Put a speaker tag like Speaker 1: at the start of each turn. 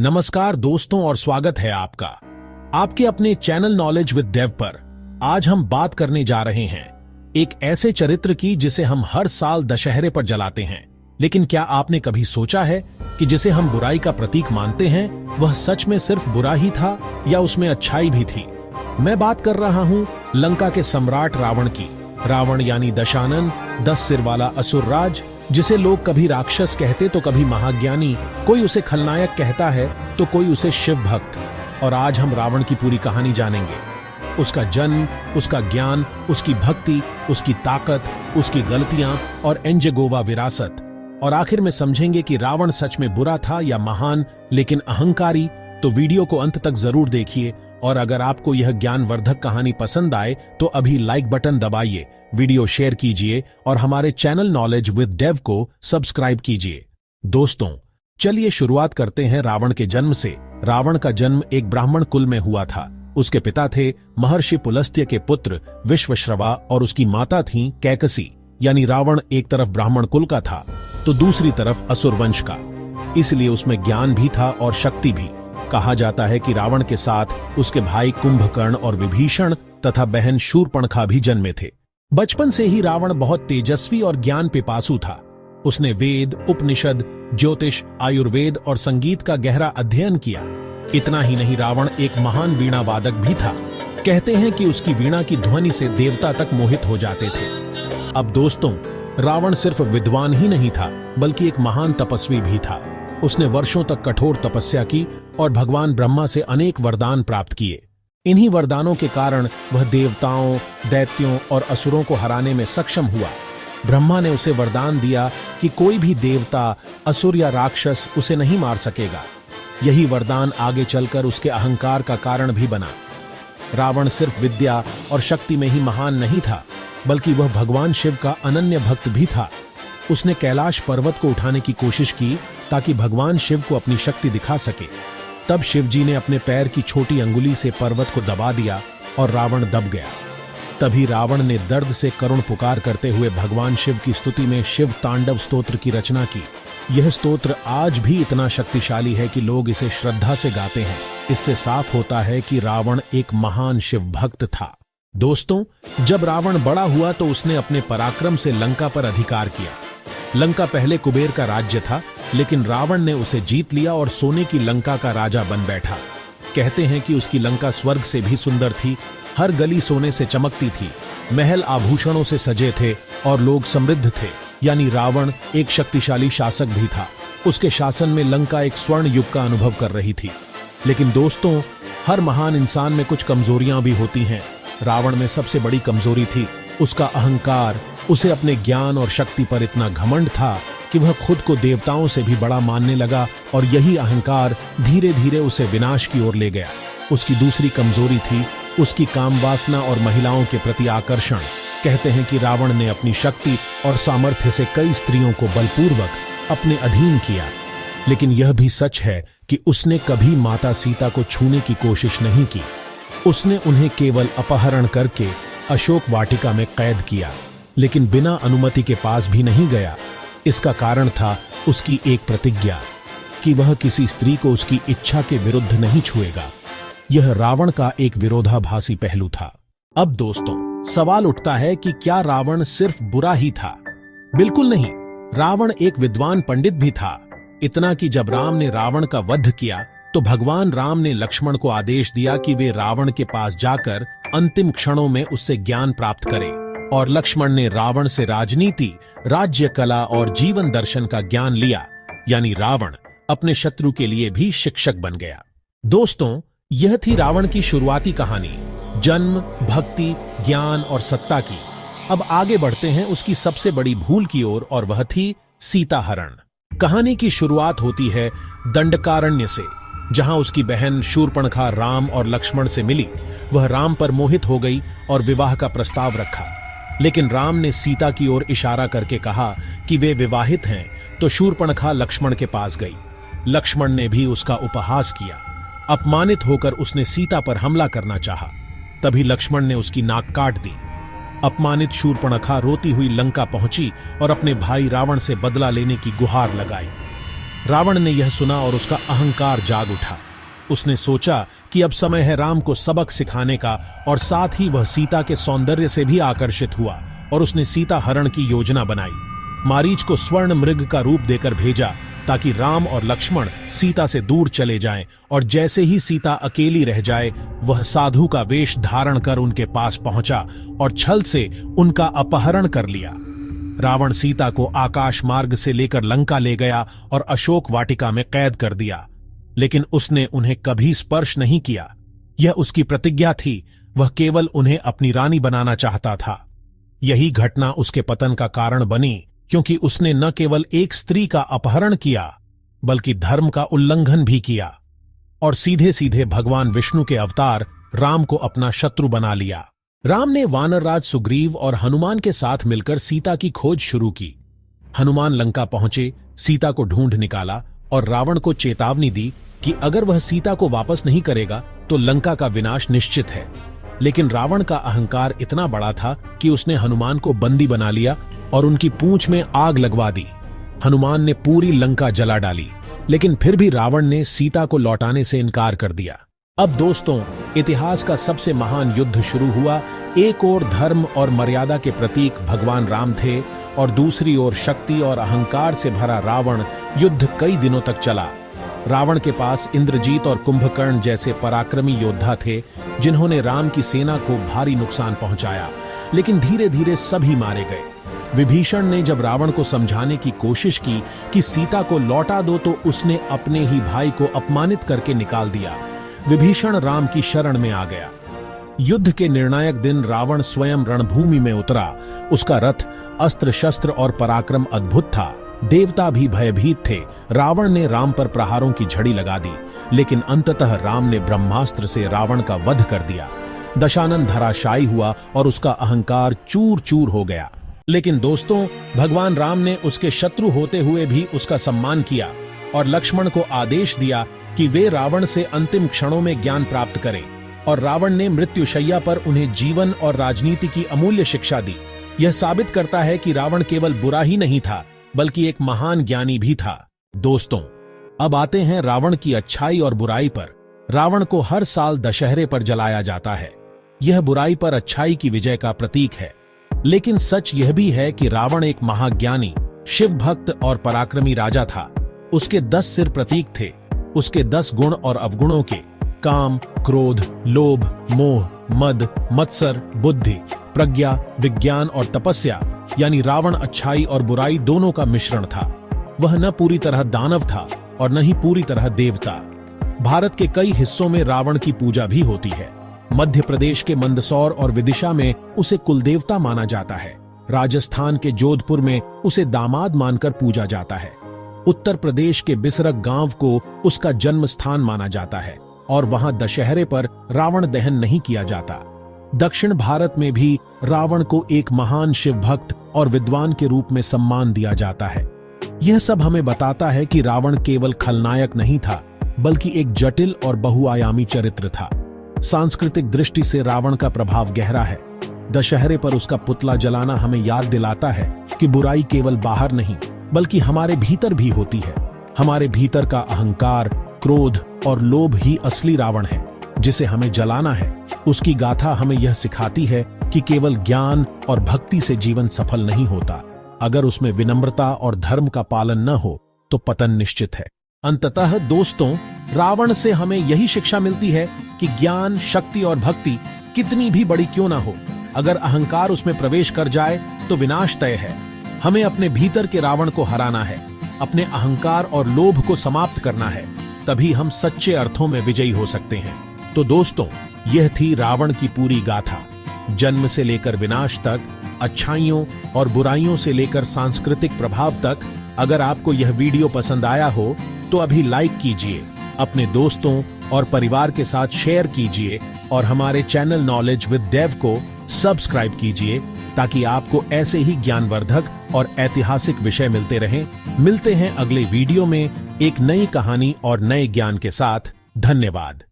Speaker 1: नमस्कार दोस्तों और स्वागत है आपका आपके अपने चैनल नॉलेज विद डेव पर। आज हम बात करने जा रहे हैं एक ऐसे चरित्र की जिसे हम हर साल दशहरे पर जलाते हैं। लेकिन क्या आपने कभी सोचा है कि जिसे हम बुराई का प्रतीक मानते हैं वह सच में सिर्फ बुरा ही था या उसमें अच्छाई भी थी? मैं बात कर रहा हूं लंका के सम्राट रावण की। रावण यानी दशानन, 10 सिर वाला असुरराज, जिसे लोग कभी राक्षस कहते तो कभी महाज्ञानी, कोई उसे खलनायक कहता है तो कोई उसे शिव भक्त। और आज हम रावण की पूरी कहानी जानेंगे, उसका जन्म, उसका ज्ञान, उसकी भक्ति, उसकी ताकत, उसकी गलतियां और एंजेगोवा विरासत। और आखिर में समझेंगे कि रावण सच में बुरा था या महान लेकिन अहंकारी। तो वीडियो को अंत तक जरूर देखिए और अगर आपको यह ज्ञानवर्धक कहानी पसंद आए तो अभी लाइक बटन दबाइए, वीडियो शेयर कीजिए और हमारे चैनल नॉलेज विद डेव को सब्सक्राइब कीजिए। दोस्तों, चलिए शुरुआत करते हैं रावण के जन्म से। रावण का जन्म एक ब्राह्मण कुल में हुआ था। उसके पिता थे महर्षि पुलस्त्य के पुत्र विश्वश्रवा और उसकी माता थीं कैकसी। यानी रावण एक तरफ ब्राह्मण कुल का था तो दूसरी तरफ असुर वंश का, इसलिए उसमें ज्ञान भी था और शक्ति भी। कहा जाता है कि रावण के साथ उसके भाई कुंभकर्ण और विभीषण तथा बहन शूर्पणखा भी जन्मे थे। बचपन से ही रावण बहुत तेजस्वी और ज्ञान पिपासु था। उसने वेद, उपनिषद, ज्योतिष, आयुर्वेद और संगीत का गहरा अध्ययन किया। इतना ही नहीं, रावण एक महान वीणा वादक भी था। कहते हैं कि उसकी वीणा की ध्वनि से देवता तक मोहित हो जाते थे। अब दोस्तों, रावण सिर्फ विद्वान ही नहीं था बल्कि एक महान तपस्वी भी था। उसने वर्षों तक कठोर तपस्या की और भगवान ब्रह्मा से अनेक वरदान प्राप्त किए। इन्हीं वरदानों के कारण वह देवताओं, दैत्यों और असुरों को हराने में सक्षम हुआ। ब्रह्मा ने उसे वरदान दिया कि कोई भी देवता, असुर या राक्षस उसे नहीं मार सकेगा। यही वरदान आगे चलकर उसके अहंकार का कारण भी बना। रावण सिर्फ विद्या और शक्ति में ही महान नहीं था बल्कि वह भगवान शिव का अनन्य भक्त भी था। उसने कैलाश पर्वत को उठाने की कोशिश की ताकि भगवान शिव को अपनी शक्ति दिखा सके। तब शिवजी ने अपने पैर की छोटी अंगुली से पर्वत को दबा दिया और रावण दब गया। तभी रावण ने दर्द से करुण पुकार करते हुए भगवान शिव की स्तुति में शिव तांडव स्तोत्र की रचना की। यह स्तोत्र आज भी इतना शक्तिशाली है कि लोग इसे श्रद्धा से गाते हैं। इससे साफ होता है कि रावण एक महान शिव भक्त था। दोस्तों, जब रावण बड़ा हुआ तो उसने अपने पराक्रम से लंका पर अधिकार किया। लंका पहले कुबेर का राज्य था लेकिन रावण ने उसे जीत लिया और सोने की लंका का राजा बन बैठा। कहते हैं कि उसकी लंका स्वर्ग से भी सुंदर थी। हर गली सोने से चमकती थी, महल आभूषणों से सजे थे और लोग समृद्ध थे। यानी रावण एक शक्तिशाली शासक भी था। उसके शासन में लंका एक स्वर्ण युग का अनुभव कर रही थी। लेकिन दोस्तों, हर महान इंसान में कुछ कमजोरियां भी होती हैं। रावण में सबसे बड़ी कमजोरी थी उसका अहंकार। उसे अपने ज्ञान और शक्ति पर इतना घमंड था कि वह खुद को देवताओं से भी बड़ा मानने लगा और यही अहंकार धीरे धीरे उसे विनाश की ओर ले गया। उसकी दूसरी कमजोरी थी उसकी काम वासना और महिलाओं के प्रति आकर्षण। कहते हैं कि रावण ने अपनी शक्ति और सामर्थ्य से कई स्त्रियों को बलपूर्वक अपने अधीन किया। लेकिन यह भी सच है कि उसने कभी माता सीता को छूने की कोशिश नहीं की। उसने उन्हें केवल अपहरण करके अशोक वाटिका में कैद किया, लेकिन बिना अनुमति के पास भी नहीं गया। इसका कारण था उसकी एक प्रतिज्ञा कि वह किसी स्त्री को उसकी इच्छा के विरुद्ध नहीं छुएगा। यह रावण का एक विरोधाभासी पहलू था। अब दोस्तों, सवाल उठता है कि क्या रावण सिर्फ बुरा ही था? बिल्कुल नहीं, रावण एक विद्वान पंडित भी था। इतना कि जब राम ने रावण का वध किया तो भगवान राम ने लक्ष्मण को आदेश दिया कि वे रावण के पास जाकर अंतिम क्षणों में उससे ज्ञान प्राप्त करें। और लक्ष्मण ने रावण से राजनीति, राज्य कला और जीवन दर्शन का ज्ञान लिया। यानी रावण अपने शत्रु के लिए भी शिक्षक बन गया। दोस्तों, यह थी रावण की शुरुआती कहानी, जन्म, भक्ति, ज्ञान और सत्ता की। अब आगे बढ़ते हैं उसकी सबसे बड़ी भूल की ओर और वह थी सीता हरण। कहानी की शुरुआत होती है दंडकारण्य से, जहां उसकी बहन शूर्पणखा राम और लक्ष्मण से मिली। वह राम पर मोहित हो गई और विवाह का प्रस्ताव रखा। लेकिन राम ने सीता की ओर इशारा करके कहा कि वे विवाहित हैं, तो शूर्पणखा लक्ष्मण के पास गई। लक्ष्मण ने भी उसका उपहास किया। अपमानित होकर उसने सीता पर हमला करना चाहा। तभी लक्ष्मण ने उसकी नाक काट दी। अपमानित शूर्पणखा रोती हुई लंका पहुंची और अपने भाई रावण से बदला लेने की गुहार लगाई। रावण ने यह सुना और उसका अहंकार जाग उठा। उसने सोचा कि अब समय है राम को सबक सिखाने का, और साथ ही वह सीता के सौंदर्य से भी आकर्षित हुआ और उसने सीता हरण की योजना बनाई। मारीच को स्वर्ण मृग का रूप देकर भेजा ताकि राम और लक्ष्मण सीता से दूर चले जाएं, और जैसे ही सीता अकेली रह जाए वह साधु का वेश धारण कर उनके पास पहुंचा और छल से उनका अपहरण कर लिया। रावण सीता को आकाश मार्ग से लेकर लंका ले गया और अशोक वाटिका में कैद कर दिया, लेकिन उसने उन्हें कभी स्पर्श नहीं किया। यह उसकी प्रतिज्ञा थी, वह केवल उन्हें अपनी रानी बनाना चाहता था। यही घटना उसके पतन का कारण बनी, क्योंकि उसने न केवल एक स्त्री का अपहरण किया बल्कि धर्म का उल्लंघन भी किया और सीधे सीधे भगवान विष्णु के अवतार राम को अपना शत्रु बना लिया। राम ने वानरराज सुग्रीव और हनुमान के साथ मिलकर सीता की खोज शुरू की। हनुमान लंका पहुंचे, सीता को ढूंढ निकाला और रावण को चेतावनी दी कि अगर वह सीता को वापस नहीं करेगा तो लंका का विनाश निश्चित है। लेकिन रावण का अहंकार इतना बड़ा था कि उसने हनुमान को बंदी बना लिया और उनकी पूंछ में आग लगवा दी। हनुमान ने पूरी लंका जला डाली, लेकिन फिर भी रावण ने सीता को लौटाने से इनकार कर दिया। अब दोस्तों, इतिहास का सबसे महान युद्ध शुरू हुआ। एक ओर धर्म और मर्यादा के प्रतीक भगवान राम थे और दूसरी ओर शक्ति और अहंकार से भरा रावण। युद्ध कई दिनों तक चला। रावण के पास इंद्रजीत और कुंभकर्ण जैसे पराक्रमी योद्धा थे जिन्होंने राम की सेना को भारी नुकसान पहुंचाया, लेकिन धीरे धीरे सभी मारे गए। विभीषण ने जब रावण को समझाने की कोशिश की कि सीता को लौटा दो तो उसने अपने ही भाई को अपमानित करके निकाल दिया। विभीषण राम की शरण में आ गया। युद्ध के निर्णायक दिन रावण स्वयं रणभूमि में उतरा। उसका रथ, अस्त्र शस्त्र और पराक्रम अद्भुत था। देवता भी भयभीत थे। रावण ने राम पर प्रहारों की झड़ी लगा दी, लेकिन अंततः राम ने ब्रह्मास्त्र से रावण का वध कर दिया। दशानन धराशायी हुआ और उसका अहंकार चूर चूर हो गया। लेकिन दोस्तों, भगवान राम ने उसके शत्रु होते हुए भी उसका सम्मान किया और लक्ष्मण को आदेश दिया कि वे रावण से अंतिम क्षणों में ज्ञान प्राप्त करें, और रावण ने मृत्युशैया पर उन्हें जीवन और राजनीति की अमूल्य शिक्षा दी। यह साबित करता है कि रावण केवल बुरा ही नहीं था बल्कि एक महान ज्ञानी भी था। दोस्तों, अब आते हैं रावण की अच्छाई और बुराई पर। रावण को हर साल दशहरे पर जलाया जाता है। यह बुराई पर अच्छाई की विजय का प्रतीक है। लेकिन सच यह भी है कि रावण एक महाज्ञानी, शिव भक्त और पराक्रमी राजा था। उसके 10 सिर प्रतीक थे। उसके 10 गुण और अवगुणों के काम, क्रोध, लोभ, मोह, मद, मत्सर, बुद्धि, प्रज्ञा, विज्ञान और तपस्या, यानी रावण अच्छाई और बुराई दोनों का मिश्रण था। वह न पूरी तरह दानव था और न ही पूरी तरह देवता। भारत के कई हिस्सों में रावण की पूजा भी होती है। मध्य प्रदेश के मंदसौर और विदिशा में उसे कुलदेवता माना जाता है। राजस्थान के जोधपुर में उसे दामाद मानकर पूजा जाता है। उत्तर प्रदेश के बिसरक गांव को उसका जन्म स्थान माना जाता है और वहां दशहरे पर रावण दहन नहीं किया जाता। दक्षिण भारत में भी रावण को एक महान शिव भक्त और विद्वान के रूप में सम्मान दिया जाता है। यह सब हमें बताता है कि रावण केवल खलनायक नहीं था बल्कि एक जटिल और बहुआयामी चरित्र था। सांस्कृतिक दृष्टि से रावण का प्रभाव गहरा है। दशहरे पर उसका पुतला जलाना हमें याद दिलाता है कि बुराई केवल बाहर नहीं बल्कि हमारे भीतर भी होती है। हमारे भीतर का अहंकार, क्रोध और लोभ ही असली रावण है जिसे हमें जलाना है। उसकी गाथा हमें यह सिखाती है कि केवल ज्ञान और भक्ति से जीवन सफल नहीं होता। अगर उसमें विनम्रता और धर्म का पालन न हो तो पतन निश्चित है। अंततः दोस्तों, रावण से हमें यही शिक्षा मिलती है कि ज्ञान, शक्ति और भक्ति कितनी भी बड़ी क्यों ना हो, अगर अहंकार उसमें प्रवेश कर जाए तो विनाश तय है। हमें अपने भीतर के रावण को हराना है, अपने अहंकार और लोभ को समाप्त करना है, तभी हम सच्चे अर्थों में विजयी हो सकते हैं। तो दोस्तों, यह थी रावण की पूरी गाथा। जन्म से लेकर विनाश तक, अच्छाइयों और बुराइयों से लेकर सांस्कृतिक प्रभाव तक। अगर आपको यह वीडियो पसंद आया हो तो अभी लाइक कीजिए, अपने दोस्तों और परिवार के साथ शेयर कीजिए और हमारे चैनल नॉलेज विद देव को सब्सक्राइब कीजिए ताकि आपको ऐसे ही ज्ञानवर्धक और ऐतिहासिक विषय मिलते रहें। मिलते हैं अगले वीडियो में एक नई कहानी और नए ज्ञान के साथ। धन्यवाद।